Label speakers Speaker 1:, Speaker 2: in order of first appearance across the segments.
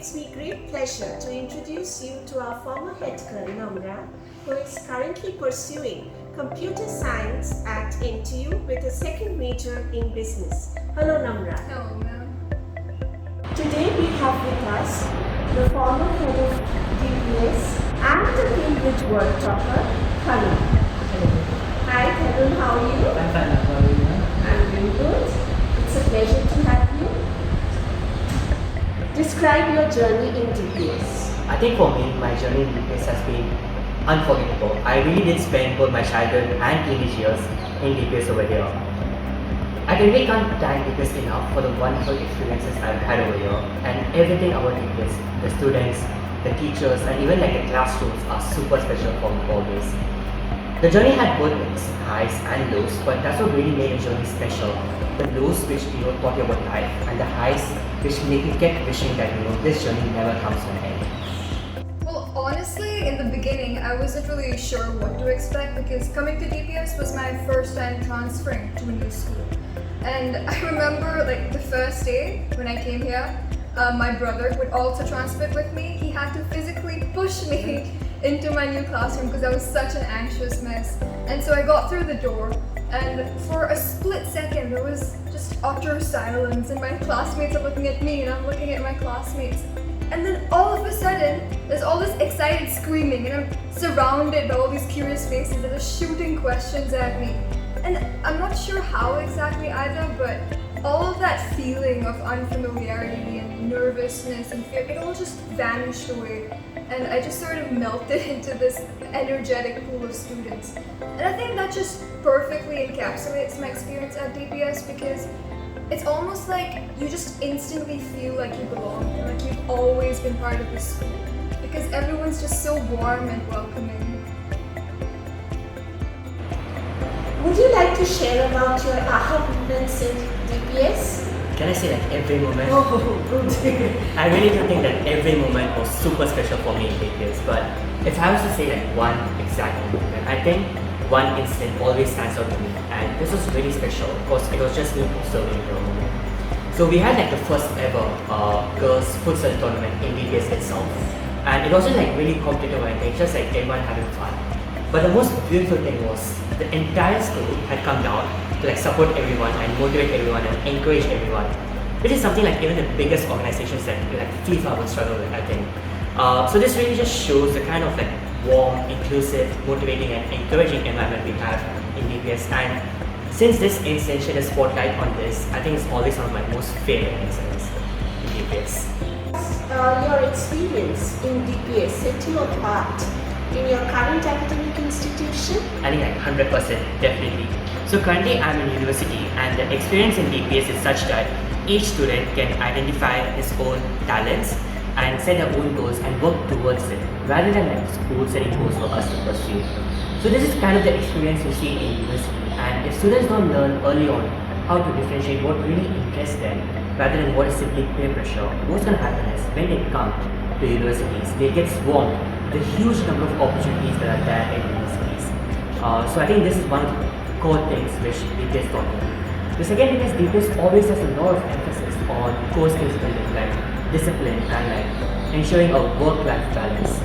Speaker 1: gives me great pleasure to introduce you to our former head girl, Namrah, who is currently pursuing computer science at NTU with a second major in business. Hello, Namrah.
Speaker 2: Hello, ma'am.
Speaker 1: Today we have with us the former head of DPS and the Cambridge World Topper, Thaarun. Hi, Thaarun, how are you?
Speaker 3: I'm fine, how are you?
Speaker 1: I'm doing good. It's a pleasure to have you. Describe your journey in DPS.
Speaker 3: I think for me, my journey in DPS has been unforgettable. I really did spend both my childhood and teenage years in DPS over here. I really can't thank DPS enough for the wonderful experiences I've had over here, and everything about DPS, the students, the teachers, and even like the classrooms are super special for me always. The journey had both its highs and lows, but that's what really made the journey special. The lows which taught you about life, and the highs which make you kept wishing that this journey never comes to an end.
Speaker 2: Well, honestly, in the beginning, I wasn't really sure what to expect because coming to DPS was my first time transferring to a new school. And I remember like the first day when I came here, my brother would also transfer with me. He had to physically push me into my new classroom because I was such an anxious mess. And so I got through the door, and for a split second there was just utter silence, and my classmates are looking at me and I'm looking at my classmates. And then all of a sudden there's all this excited screaming, and I'm surrounded by all these curious faces that are shooting questions at me. And I'm not sure how exactly either, but all of that feeling of unfamiliarity and nervousness and fear, it all just vanished away. And I just sort of melted into this energetic pool of students. And I think that just perfectly encapsulates my experience at DPS because it's almost like you just instantly feel like you belong, and like you've always been part of this school because everyone's just so warm and welcoming.
Speaker 1: Would you like to share about your aha moments in DPS?
Speaker 3: Can I say like every moment?
Speaker 1: Oh, good.
Speaker 3: I really do think that every moment was super special for me in DPS, but if I was to say like one exact moment, I think one incident always stands out to me, and this was really special because it was just me observing the moment. So we had like the first ever girls futsal tournament in DPS itself, and it wasn't like really competitive or anything, just like everyone having fun. But the most beautiful thing was the entire school had come down to like support everyone and motivate everyone and encourage everyone, which is something like even the biggest organizations that like FIFA would struggle with, I think. So this really just shows the kind of like warm, inclusive, motivating and encouraging environment we have in DPS. And since this incident shed a spotlight on this, I think it's always one of my most favorite incidents in DPS.
Speaker 1: Your experience in DPS set you apart in your current academic institution?
Speaker 3: I think like 100% definitely. So currently I'm in university, and the experience in DPS is such that each student can identify his own talents and set their own goals and work towards it, rather than like school setting goals for us to pursue. So this is kind of the experience you see in university, and if students don't learn early on how to differentiate what really interests them rather than what is simply peer pressure, what's going to happen is when they come to universities, they get swarmed with a huge number of opportunities that are there in universities. So I think this is one of the core things which DPS taught me. The second thing is DPS always has a lot of emphasis on core skills building, like discipline and like ensuring a work-life balance.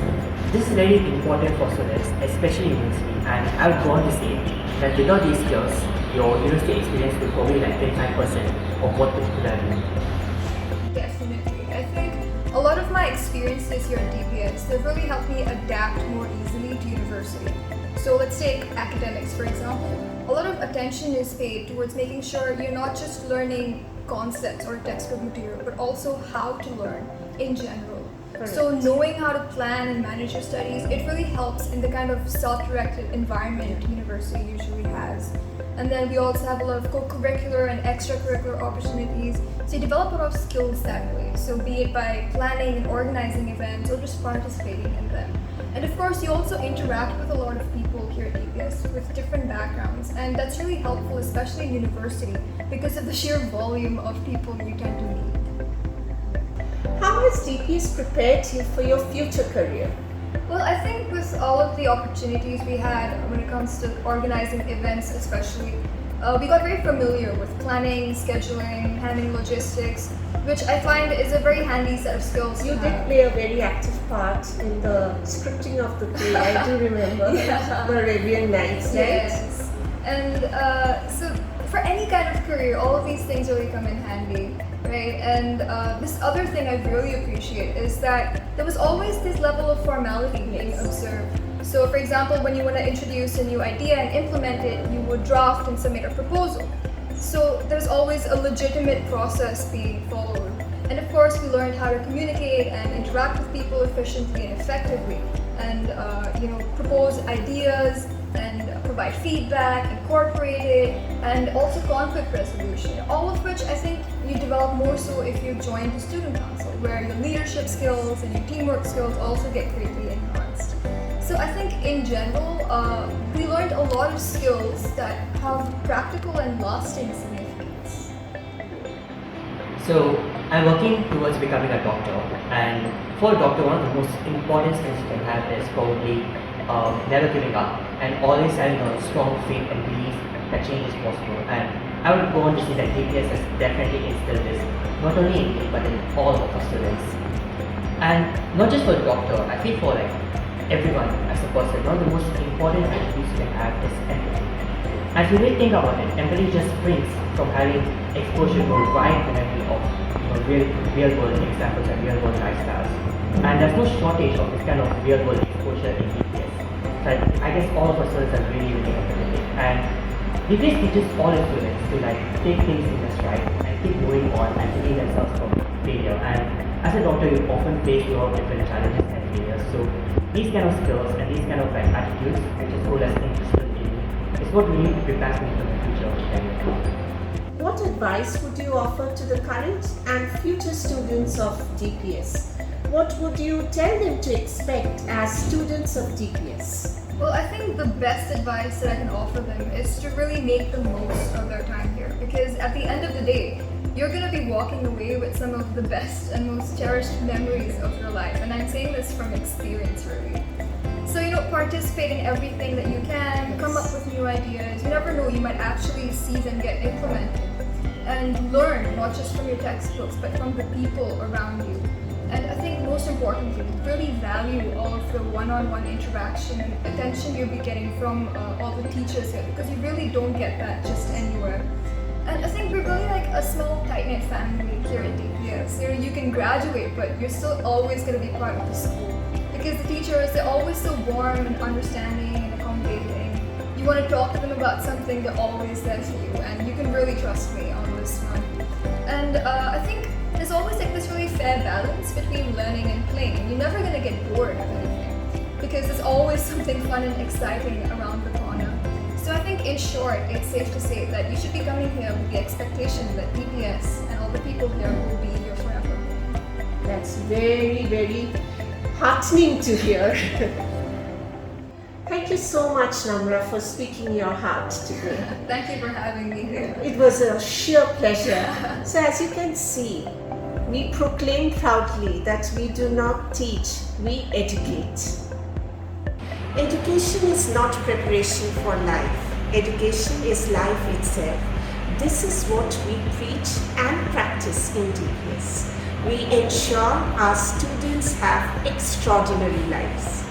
Speaker 3: This is very important for students, especially in university, and I would go on to say that without these skills, your university experience will probably like 25% of what it could have been.
Speaker 2: Definitely. I think a lot of my experiences here at DPS, they've really helped me adapt more easily to university. So let's take academics for example. A lot of attention is paid towards making sure you're not just learning concepts or textbook material, but also how to learn in general.
Speaker 1: Correct.
Speaker 2: So knowing how to plan and manage your studies, it really helps in the kind of self-directed environment university usually has. And then we also have a lot of co-curricular and extracurricular opportunities, so you develop a lot of skills that way. So be it by planning and organizing events or just participating in them. And of course, you also interact with a lot of people here at DPS with different backgrounds, and that's really helpful, especially in university, because of the sheer volume of people you tend to meet.
Speaker 1: How has DPS prepared you for your future career?
Speaker 2: Well, I think with all of the opportunities we had when it comes to organizing events especially, we got very familiar with planning, scheduling, handling logistics, which I find is a very handy set of skills.
Speaker 1: You
Speaker 2: to
Speaker 1: did
Speaker 2: have.
Speaker 1: play a very active part in the scripting of the play. I do remember the Arabian Nights, right?
Speaker 2: Yes. And so for any kind of career, all of these things really come in handy, right? And this other thing I really appreciate is that there was always this level of formality being
Speaker 1: Yes.
Speaker 2: observed. So for example, when you want to introduce a new idea and implement it, you would draft and submit a proposal. So there's always a legitimate process being followed. And of course, we learned how to communicate and interact with people efficiently and effectively, and propose ideas and provide feedback, incorporate it, and also conflict resolution. All of which I think you develop more so if you join the student council, where your leadership skills and your teamwork skills also get greatly enhanced. So I think in general, we learned a lot of skills that have practical and lasting significance.
Speaker 3: So I'm working towards becoming a doctor, and for a doctor, one of the most important skills you can have is probably never giving up and always having a strong faith and belief that change is possible. And I would go on to say that DPS has definitely instilled this, not only in me but in all of our students. And not just for a doctor, I feel for like everyone as a person, one of the most important attributes you can have is empathy. As you really think about it, empathy just springs from having exposure to a wide variety of real world examples and real world lifestyles. And there's no shortage of this kind of real world exposure in DPS. So I guess all of our students are really empathetic. And DPS teaches all its students to like take things in their stride and keep moving on and to heal themselves from failure. And as a doctor, you often face a lot of different challenges and failures. So these kind of skills and these kind of like attitudes, which is school has interested in, is what really prepares me for the future of career.
Speaker 1: What advice would you offer to the current and future students of DPS? What would you tell them to expect as students of DPS?
Speaker 2: Well, I think the best advice that I can offer them is to really make the most of their time here, because at the end of the day, you're going to be walking away with some of the best and most cherished memories of your life. And I'm saying this from experience, really. So, participate in everything that you can, come up with new ideas. You never know, you might actually see them get implemented. And learn, not just from your textbooks, but from the people around you. And I think most importantly, really value all of the one-on-one interaction and attention you'll be getting from all the teachers here, because you really don't get that just anywhere. And I think we're really like a small, tight-knit family here at DPS. You can graduate, but you're still always going to be part of the school. Because the teachers, they're always so warm and understanding and accommodating. You want to talk to them about something, they're always there for you. And you can really trust me on this one. And I think there's always like this really fair balance between learning and playing. You're never going to get bored of anything, because there's always something fun and exciting around the corner. So I think in short, it's safe to say that you should be coming here with the expectation that DPS and all the people here will be here forever.
Speaker 1: That's very, very heartening to hear. Thank you so much, Namrah, for speaking your heart today.
Speaker 2: Thank you for having me here.
Speaker 1: It was a sheer pleasure. So as you can see, we proclaim proudly that we do not teach, we educate. Education is not preparation for life. Education is life itself. This is what we preach and practice in DPS. We ensure our students have extraordinary lives.